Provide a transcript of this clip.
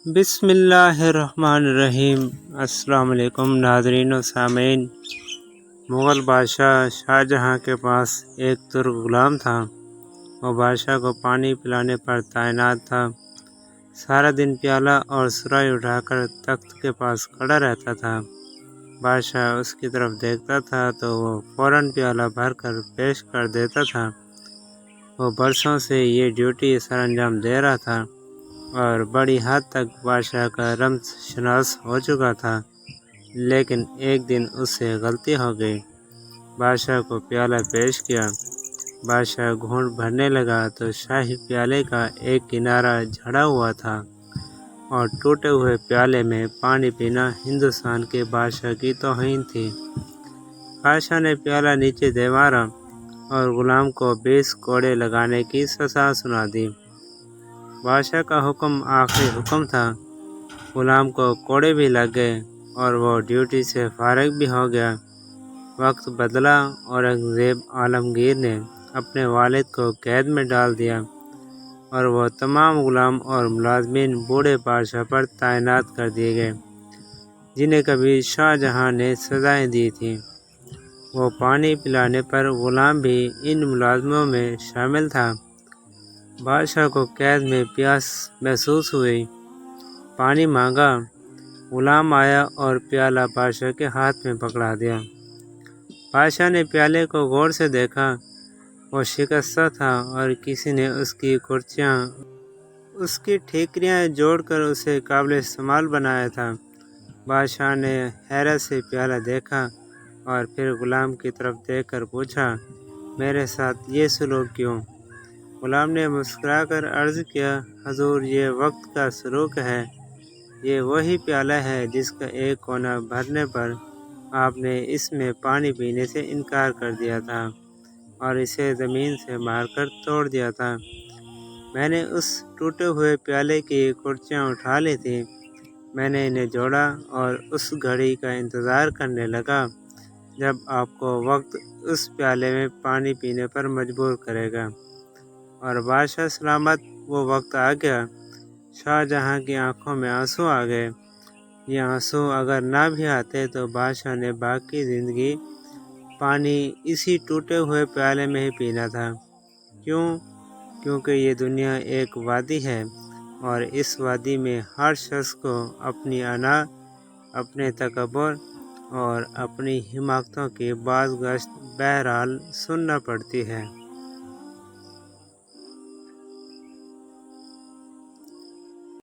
بسم اللہ الرحمن الرحیم۔ السلام علیکم ناظرین و سامعین۔ مغل بادشاہ شاہ جہاں کے پاس ایک ترک غلام تھا۔ وہ بادشاہ کو پانی پلانے پر تعینات تھا۔ سارا دن پیالہ اور سرائی اٹھا کر تخت کے پاس کھڑا رہتا تھا۔ بادشاہ اس کی طرف دیکھتا تھا تو وہ فوراً پیالہ بھر کر پیش کر دیتا تھا۔ وہ برسوں سے یہ ڈیوٹی سر انجام دے رہا تھا اور بڑی حد تک بادشاہ کا رمز شناس ہو چکا تھا، لیکن ایک دن اس سے غلطی ہو گئی۔ بادشاہ کو پیالہ پیش کیا۔ بادشاہ گھونٹ بھرنے لگا تو شاہی پیالے کا ایک کنارہ جھڑا ہوا تھا اور ٹوٹے ہوئے پیالے میں پانی پینا ہندوستان کے بادشاہ کی توہین تھی۔ بادشاہ نے پیالہ نیچے دے مارا اور غلام کو 20 کوڑے لگانے کی سزا سنا دی۔ بادشاہ کا حکم آخری حکم تھا۔ غلام کو کوڑے بھی لگ گئے اور وہ ڈیوٹی سے فارغ بھی ہو گیا۔ وقت بدلا، اورنگزیب عالمگیر نے اپنے والد کو قید میں ڈال دیا اور وہ تمام غلام اور ملازمین بوڑھے بادشاہ پر تعینات کر دیے گئے، جنہیں کبھی شاہ جہاں نے سزائیں دی تھیں۔ وہ پانی پلانے پر غلام بھی ان ملازموں میں شامل تھا۔ بادشاہ کو قید میں پیاس محسوس ہوئی۔ پانی مانگا۔ غلام آیا اور پیالہ بادشاہ کے ہاتھ میں پکڑا دیا۔ بادشاہ نے پیالے کو غور سے دیکھا۔ وہ شکستہ تھا اور کسی نے اس کی کرچیاں، اس کی ٹھیکریاں جوڑ کر اسے قابل استعمال بنایا تھا۔ بادشاہ نے حیرت سے پیالہ دیکھا اور پھر غلام کی طرف دیکھ کر پوچھا، میرے ساتھ یہ سلوک کیوں؟ غلام نے مسکرا کر عرض کیا، حضور، یہ وقت کا سلوک ہے۔ یہ وہی پیالہ ہے جس کا ایک کونا بھرنے پر آپ نے اس میں پانی پینے سے انکار کر دیا تھا اور اسے زمین سے مار کر توڑ دیا تھا۔ میں نے اس ٹوٹے ہوئے پیالے کی کرچیاں اٹھا لی تھیں۔ میں نے انہیں جوڑا اور اس گھڑی کا انتظار کرنے لگا جب آپ کو وقت اس پیالے میں پانی پینے پر مجبور کرے گا، اور بادشاہ سلامت وہ وقت آ گیا۔ شاہ جہاں کی آنکھوں میں آنسو آ گئے۔ یہ آنسو اگر نہ بھی آتے تو بادشاہ نے باقی زندگی پانی اسی ٹوٹے ہوئے پیالے میں ہی پینا تھا۔ کیوں؟ کیونکہ یہ دنیا ایک وادی ہے اور اس وادی میں ہر شخص کو اپنی انا، اپنے تکبر اور اپنی حماقتوں کی بازگشت بہرحال سننا پڑتی ہے۔